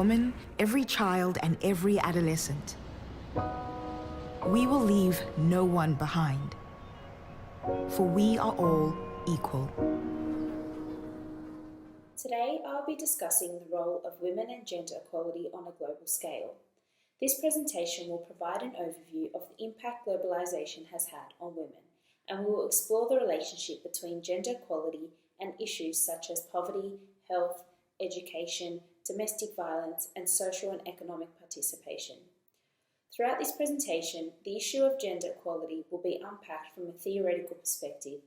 woman, every child, and every adolescent. We will leave no one behind, for we are all equal. Today, I'll be discussing the role of women and gender equality on a global scale. This presentation will provide an overview of the impact globalisation has had on women, and we will explore the relationship between gender equality and issues such as poverty, health, education, domestic violence, and social and economic participation. Throughout this presentation, the issue of gender equality will be unpacked from a theoretical perspective,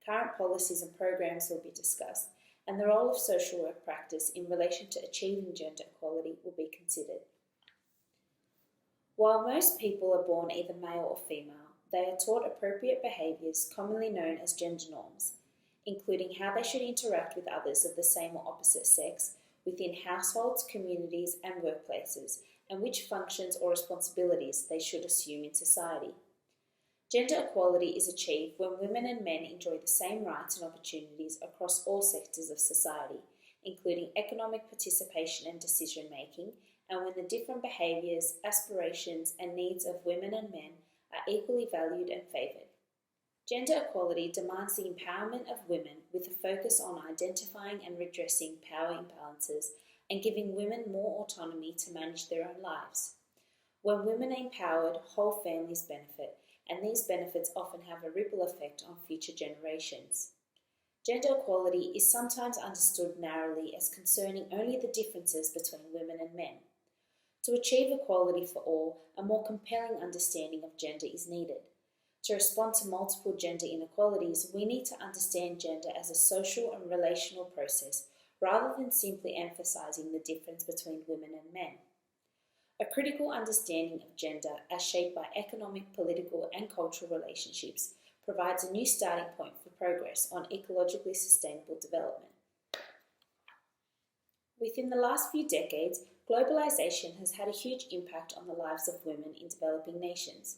current policies and programs will be discussed, and the role of social work practice in relation to achieving gender equality will be considered. While most people are born either male or female, they are taught appropriate behaviours commonly known as gender norms, including how they should interact with others of the same or opposite sex within households, communities and workplaces, and which functions or responsibilities they should assume in society. Gender equality is achieved when women and men enjoy the same rights and opportunities across all sectors of society, including economic participation and decision-making, and when the different behaviours, aspirations and needs of women and men are equally valued and favoured. Gender equality demands the empowerment of women with a focus on identifying and redressing power imbalances and giving women more autonomy to manage their own lives. When women are empowered, whole families benefit, and these benefits often have a ripple effect on future generations. Gender equality is sometimes understood narrowly as concerning only the differences between women and men. To achieve equality for all, a more compelling understanding of gender is needed. To respond to multiple gender inequalities, we need to understand gender as a social and relational process rather than simply emphasising the difference between women and men. A critical understanding of gender as shaped by economic, political and cultural relationships provides a new starting point for progress on ecologically sustainable development. Within the last few decades, globalisation has had a huge impact on the lives of women in developing nations.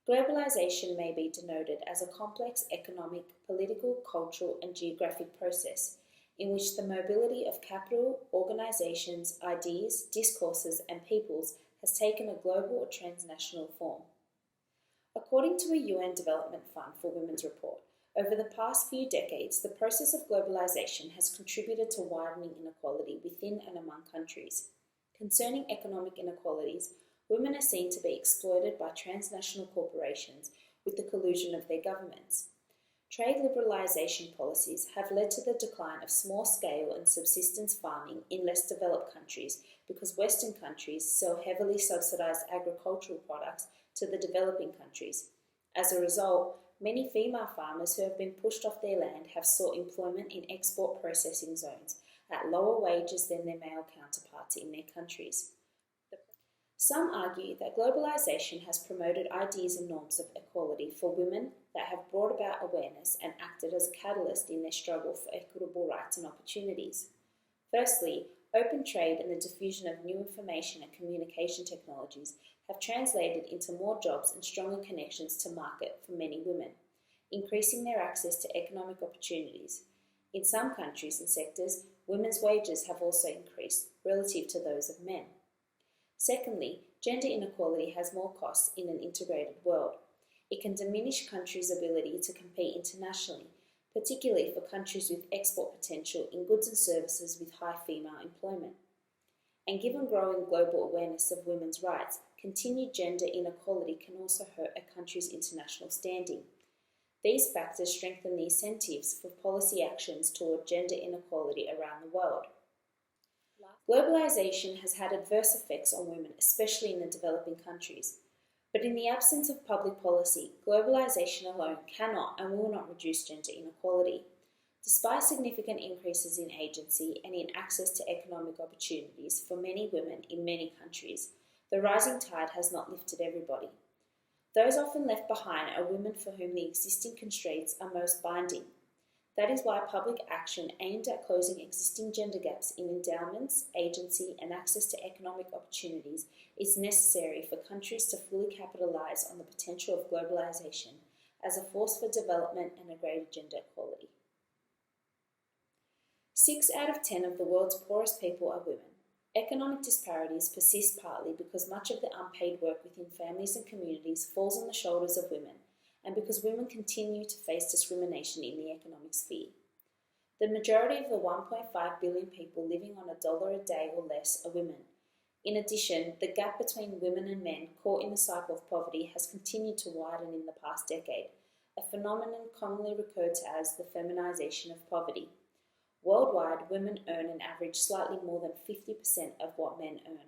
Globalisation may be denoted as a complex economic, political, cultural and geographic process in which the mobility of capital, organisations, ideas, discourses and peoples has taken a global or transnational form. According to a UN Development Fund for Women's report, over the past few decades, the process of globalisation has contributed to widening inequality within and among countries. Concerning economic inequalities, women are seen to be exploited by transnational corporations with the collusion of their governments. Trade liberalisation policies have led to the decline of small-scale and subsistence farming in less developed countries because Western countries sell heavily subsidised agricultural products to the developing countries. As a result, many female farmers who have been pushed off their land have sought employment in export processing zones at lower wages than their male counterparts in their countries. Some argue that globalisation has promoted ideas and norms of equality for women that have brought about awareness and acted as a catalyst in their struggle for equitable rights and opportunities. Firstly, open trade and the diffusion of new information and communication technologies have translated into more jobs and stronger connections to market for many women, increasing their access to economic opportunities. In some countries and sectors, women's wages have also increased relative to those of men. Secondly, gender inequality has more costs in an integrated world. It can diminish countries' ability to compete internationally, particularly for countries with export potential in goods and services with high female employment. And given growing global awareness of women's rights, continued gender inequality can also hurt a country's international standing. These factors strengthen the incentives for policy actions toward gender inequality around the world. Globalisation has had adverse effects on women, especially in the developing countries. But in the absence of public policy, globalisation alone cannot and will not reduce gender inequality. Despite significant increases in agency and in access to economic opportunities for many women in many countries, the rising tide has not lifted everybody. Those often left behind are women for whom the existing constraints are most binding. That is why public action aimed at closing existing gender gaps in endowments, agency and access to economic opportunities is necessary for countries to fully capitalise on the potential of globalisation as a force for development and a greater gender equality. 6 out of 10 of the world's poorest people are women. Economic disparities persist partly because much of the unpaid work within families and communities falls on the shoulders of women, and because women continue to face discrimination in the economic sphere. The majority of the 1.5 billion people living on $1 a day or less are women. In addition, the gap between women and men caught in the cycle of poverty has continued to widen in the past decade, a phenomenon commonly referred to as the feminization of poverty. Worldwide, women earn an average slightly more than 50% of what men earn.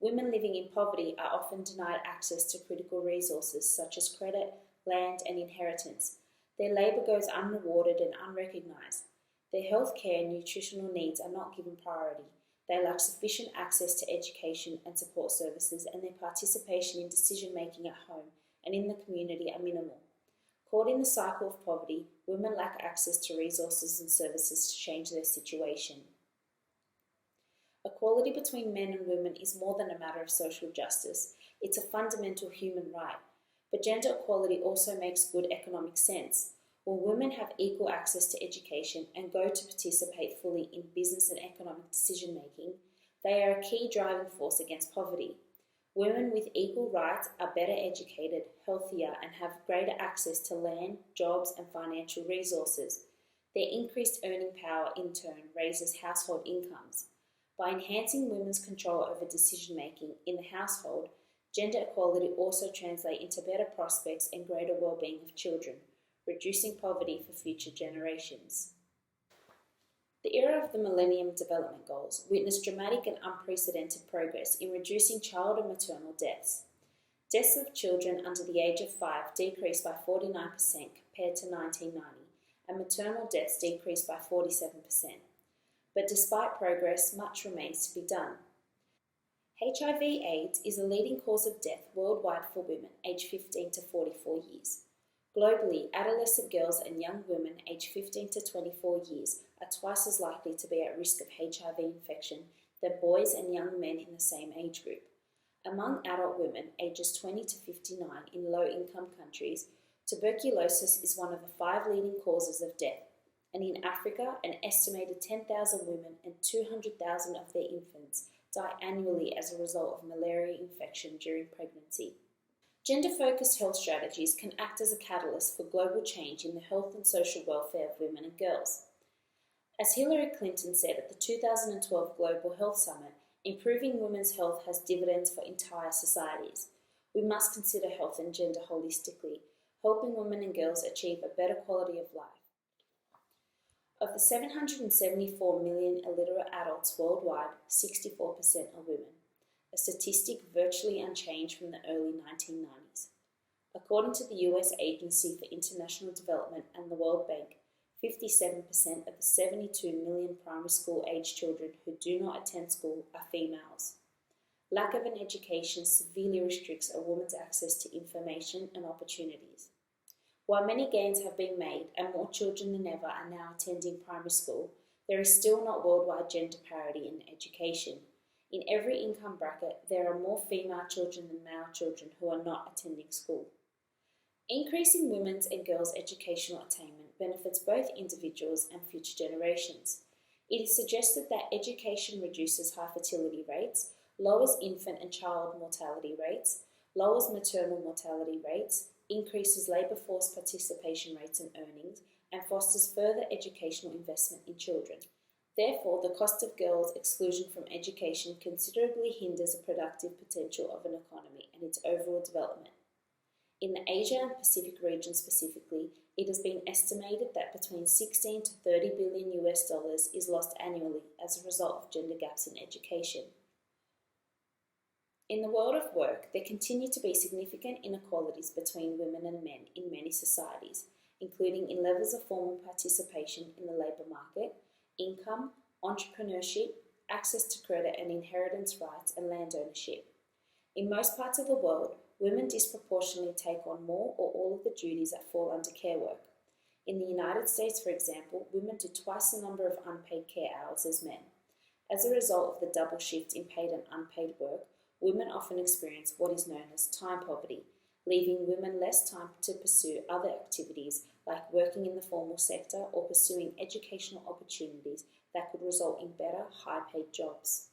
Women living in poverty are often denied access to critical resources such as credit, land, and inheritance. Their labour goes unrewarded and unrecognised. Their health care and nutritional needs are not given priority. They lack sufficient access to education and support services, and their participation in decision-making at home and in the community are minimal. Caught in the cycle of poverty, women lack access to resources and services to change their situation. Equality between men and women is more than a matter of social justice. It's a fundamental human right. But gender equality also makes good economic sense. When women have equal access to education and go to participate fully in business and economic decision-making, they are a key driving force against poverty. Women with equal rights are better educated, healthier, and have greater access to land, jobs, and financial resources. Their increased earning power, in turn, raises household incomes. By enhancing women's control over decision-making in the household, gender equality also translates into better prospects and greater well-being of children, reducing poverty for future generations. The era of the Millennium Development Goals witnessed dramatic and unprecedented progress in reducing child and maternal deaths. Deaths of children under the age of 5 decreased by 49% compared to 1990, and maternal deaths decreased by 47%. But despite progress, much remains to be done. HIV/AIDS is a leading cause of death worldwide for women aged 15 to 44 years. Globally, adolescent girls and young women aged 15 to 24 years are twice as likely to be at risk of HIV infection than boys and young men in the same age group. Among adult women ages 20 to 59 in low-income countries, tuberculosis is one of the 5 leading causes of death, and in Africa, an estimated 10,000 women and 200,000 of their infants die annually as a result of malaria infection during pregnancy. Gender-focused health strategies can act as a catalyst for global change in the health and social welfare of women and girls. As Hillary Clinton said at the 2012 Global Health Summit, improving women's health has dividends for entire societies. We must consider health and gender holistically, helping women and girls achieve a better quality of life. Of the 774 million illiterate adults worldwide, 64% are women, a statistic virtually unchanged from the early 1990s. According to the US Agency for International Development and the World Bank, 57% of the 72 million primary school-aged children who do not attend school are females. Lack of an education severely restricts a woman's access to information and opportunities. While many gains have been made and more children than ever are now attending primary school, there is still not worldwide gender parity in education. In every income bracket, there are more female children than male children who are not attending school. Increasing women's and girls' educational attainment benefits both individuals and future generations. It is suggested that education reduces high fertility rates, lowers infant and child mortality rates, lowers maternal mortality rates, increases labour force participation rates and earnings, and fosters further educational investment in children. Therefore, the cost of girls' exclusion from education considerably hinders the productive potential of an economy and its overall development. In the Asia and Pacific region specifically, it has been estimated that between 16 to 30 billion US dollars is lost annually as a result of gender gaps in education. In the world of work, there continue to be significant inequalities between women and men in many societies, including in levels of formal participation in the labour market, income, entrepreneurship, access to credit and inheritance rights, and land ownership. In most parts of the world, women disproportionately take on more or all of the duties that fall under care work. In the United States, for example, women do twice the number of unpaid care hours as men. As a result of the double shift in paid and unpaid work, women often experience what is known as time poverty, leaving women less time to pursue other activities like working in the formal sector or pursuing educational opportunities that could result in better, high-paid jobs.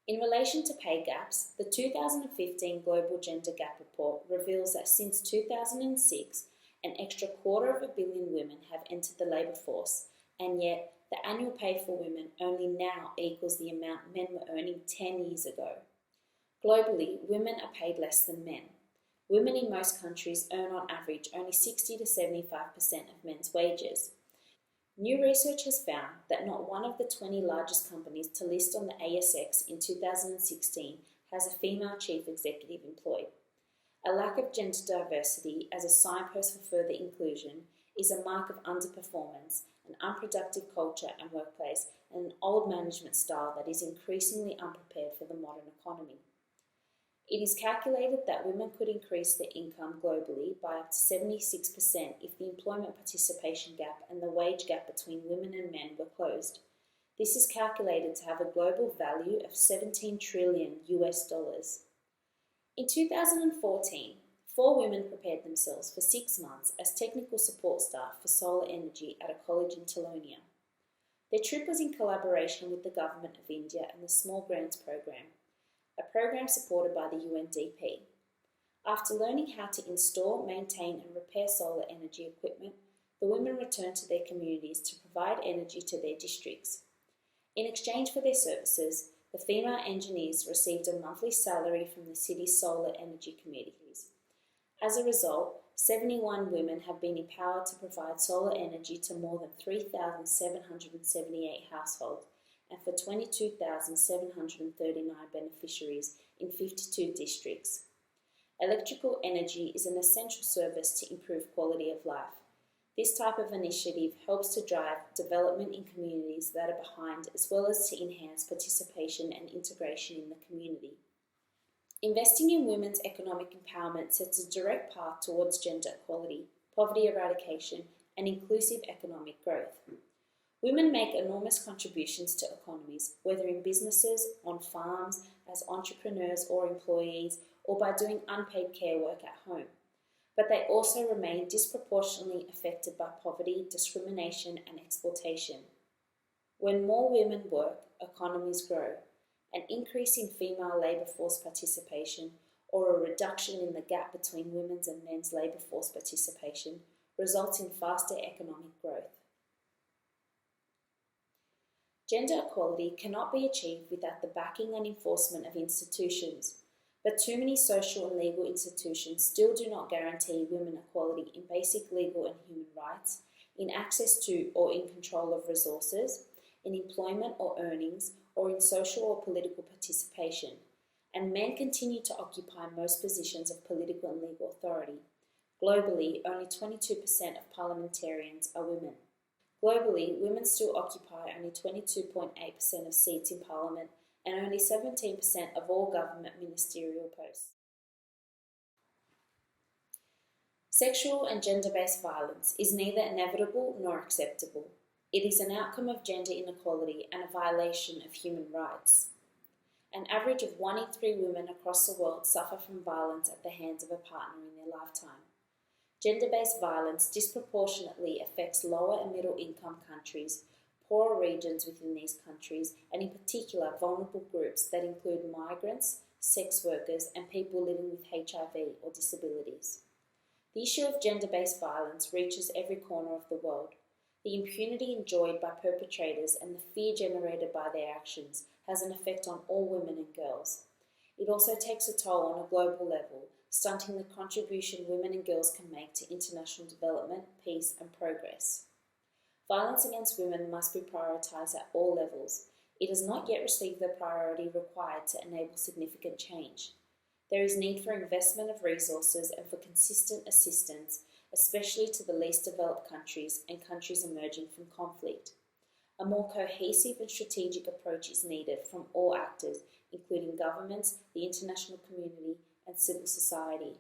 In relation to pay gaps, the 2015 Global Gender Gap Report reveals that since 2006, an extra 250 million women have entered the labour force, and yet the annual pay for women only now equals the amount men were earning 10 years ago. Globally, women are paid less than men. Women in most countries earn on average only 60 to 75% of men's wages. New research has found that not one of the 20 largest companies to list on the ASX in 2016 has a female chief executive employed. A lack of gender diversity as a signpost for further inclusion is a mark of underperformance, an unproductive culture and workplace, and an old management style that is increasingly unprepared for the modern economy. It is calculated that women could increase their income globally by up to 76% if the employment participation gap and the wage gap between women and men were closed. This is calculated to have a global value of $17 trillion. In 2014, 4 women prepared themselves for 6 months as technical support staff for solar energy at a college in Talonia. Their trip was in collaboration with the Government of India and the Small Grants Program, a program supported by the UNDP. After learning how to install, maintain and repair solar energy equipment, the women returned to their communities to provide energy to their districts. In exchange for their services, the female engineers received a monthly salary from the city's solar energy committees. As a result, 71 women have been empowered to provide solar energy to more than 3,778 households and for 22,739 beneficiaries in 52 districts. Electrical energy is an essential service to improve quality of life. This type of initiative helps to drive development in communities that are behind, as well as to enhance participation and integration in the community. Investing in women's economic empowerment sets a direct path towards gender equality, poverty eradication, and inclusive economic growth. Women make enormous contributions to economies, whether in businesses, on farms, as entrepreneurs or employees, or by doing unpaid care work at home. But they also remain disproportionately affected by poverty, discrimination, and exploitation. When more women work, economies grow. An increase in female labour force participation or a reduction in the gap between women's and men's labour force participation results in faster economic growth. Gender equality cannot be achieved without the backing and enforcement of institutions, but too many social and legal institutions still do not guarantee women equality in basic legal and human rights, in access to or in control of resources, in employment or earnings, or in social or political participation, and men continue to occupy most positions of political and legal authority. Globally, only 22% of parliamentarians are women. Globally, women still occupy only 22.8% of seats in Parliament and only 17% of all government ministerial posts. Sexual and gender-based violence is neither inevitable nor acceptable. It is an outcome of gender inequality and a violation of human rights. An average of 1 in 3 women across the world suffer from violence at the hands of a partner in their lifetime. Gender-based violence disproportionately affects lower and middle-income countries, poorer regions within these countries, and in particular vulnerable groups that include migrants, sex workers, and people living with HIV or disabilities. The issue of gender-based violence reaches every corner of the world. The impunity enjoyed by perpetrators and the fear generated by their actions has an effect on all women and girls. It also takes a toll on a global level, stunting the contribution women and girls can make to international development, peace, and progress. Violence against women must be prioritised at all levels. It has not yet received the priority required to enable significant change. There is need for investment of resources and for consistent assistance, especially to the least developed countries and countries emerging from conflict. A more cohesive and strategic approach is needed from all actors, including governments, the international community, and civil society.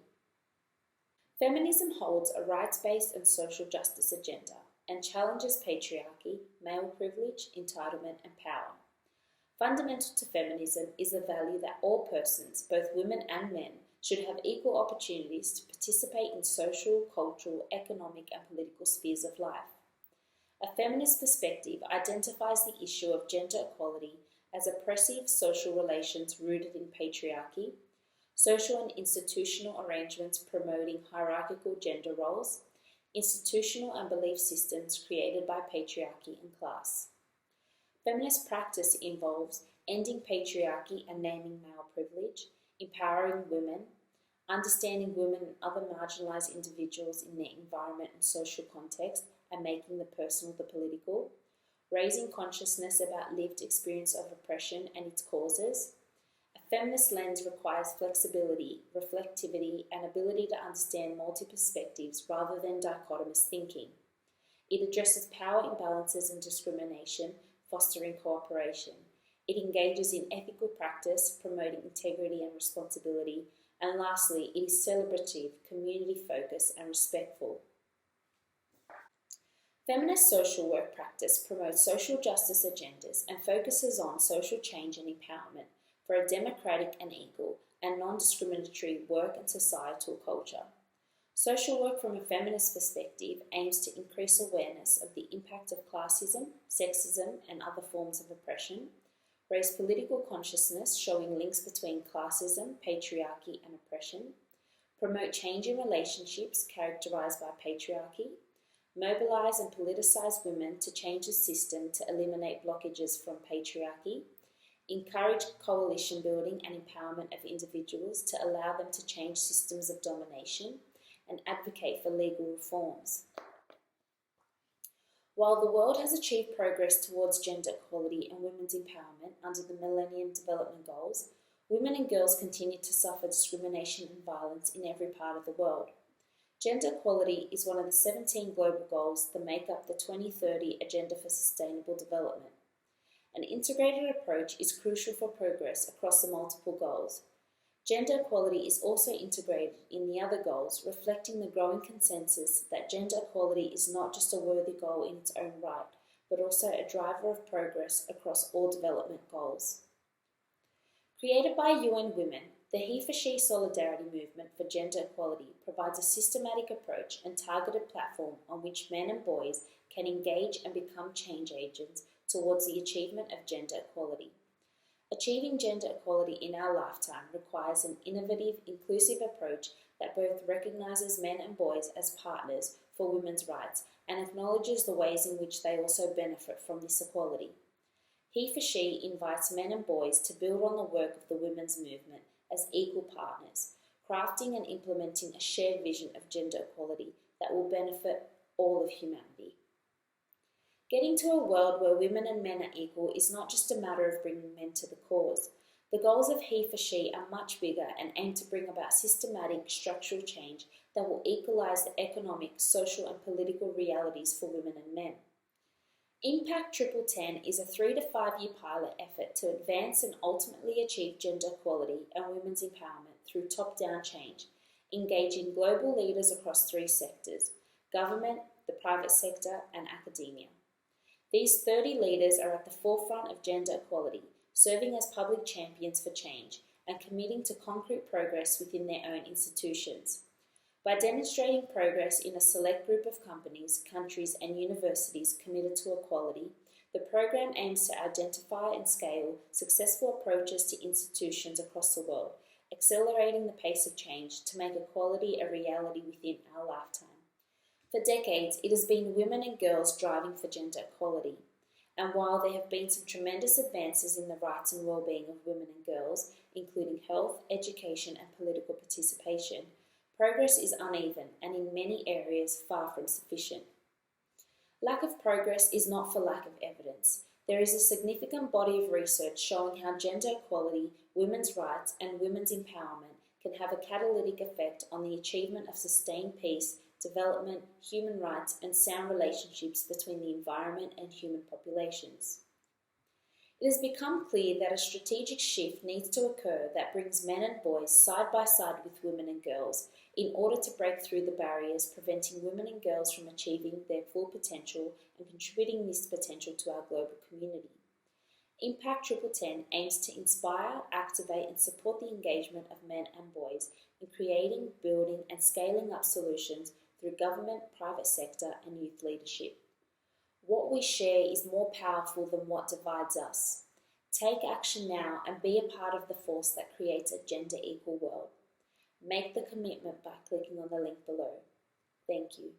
Feminism holds a rights-based and social justice agenda and challenges patriarchy, male privilege, entitlement, and power. Fundamental to feminism is the value that all persons, both women and men, should have equal opportunities to participate in social, cultural, economic, and political spheres of life. A feminist perspective identifies the issue of gender equality as oppressive social relations rooted in patriarchy, social and institutional arrangements promoting hierarchical gender roles, institutional and belief systems created by patriarchy and class. Feminist practice involves ending patriarchy and naming male privilege, empowering women, understanding women and other marginalised individuals in their environment and social context and making the personal the political, raising consciousness about lived experience of oppression and its causes. A feminist lens requires flexibility, reflectivity, and ability to understand multi-perspectives rather than dichotomous thinking. It addresses power imbalances and discrimination, fostering cooperation. It engages in ethical practice, promoting integrity and responsibility. And lastly, it is celebrative, community-focused, and respectful. Feminist social work practice promotes social justice agendas and focuses on social change and empowerment for a democratic and equal and non-discriminatory work and societal culture. Social work from a feminist perspective aims to increase awareness of the impact of classism, sexism, and other forms of oppression, raise political consciousness showing links between classism, patriarchy, and oppression, promote change in relationships characterized by patriarchy, mobilize and politicize women to change the system to eliminate blockages from patriarchy, encourage coalition building and empowerment of individuals to allow them to change systems of domination, and advocate for legal reforms. While the world has achieved progress towards gender equality and women's empowerment under the Millennium Development Goals, women and girls continue to suffer discrimination and violence in every part of the world. Gender equality is one of the 17 global goals that make up the 2030 Agenda for Sustainable Development. An integrated approach is crucial for progress across the multiple goals. Gender equality is also integrated in the other goals, reflecting the growing consensus that gender equality is not just a worthy goal in its own right, but also a driver of progress across all development goals. Created by UN Women, the He for She Solidarity Movement for Gender Equality provides a systematic approach and targeted platform on which men and boys can engage and become change agents towards the achievement of gender equality. Achieving gender equality in our lifetime requires an innovative, inclusive approach that both recognises men and boys as partners for women's rights and acknowledges the ways in which they also benefit from this equality. He for She invites men and boys to build on the work of the women's movement as equal partners, crafting and implementing a shared vision of gender equality that will benefit all of humanity. Getting to a world where women and men are equal is not just a matter of bringing men to the cause. The goals of He for She are much bigger and aim to bring about systematic structural change that will equalise the economic, social and political realities for women and men. Impact 1010 is a 3 to 5 year pilot effort to advance and ultimately achieve gender equality and women's empowerment through top-down change, engaging global leaders across 3 sectors: government, the private sector and academia. These 30 leaders are at the forefront of gender equality, serving as public champions for change and committing to concrete progress within their own institutions. By demonstrating progress in a select group of companies, countries and universities committed to equality, the program aims to identify and scale successful approaches to institutions across the world, accelerating the pace of change to make equality a reality within our lifetime. For decades, it has been women and girls driving for gender equality. And while there have been some tremendous advances in the rights and well-being of women and girls, including health, education and political participation, progress is uneven and in many areas far from sufficient. Lack of progress is not for lack of evidence. There is a significant body of research showing how gender equality, women's rights and women's empowerment can have a catalytic effect on the achievement of sustained peace, development, human rights and sound relationships between the environment and human populations. It has become clear that a strategic shift needs to occur that brings men and boys side by side with women and girls in order to break through the barriers preventing women and girls from achieving their full potential and contributing this potential to our global community. Impact 1010 aims to inspire, activate and support the engagement of men and boys in creating, building and scaling up solutions through government, private sector and youth leadership. What we share is more powerful than what divides us. Take action now and be a part of the force that creates a gender equal world. Make the commitment by clicking on the link below. Thank you.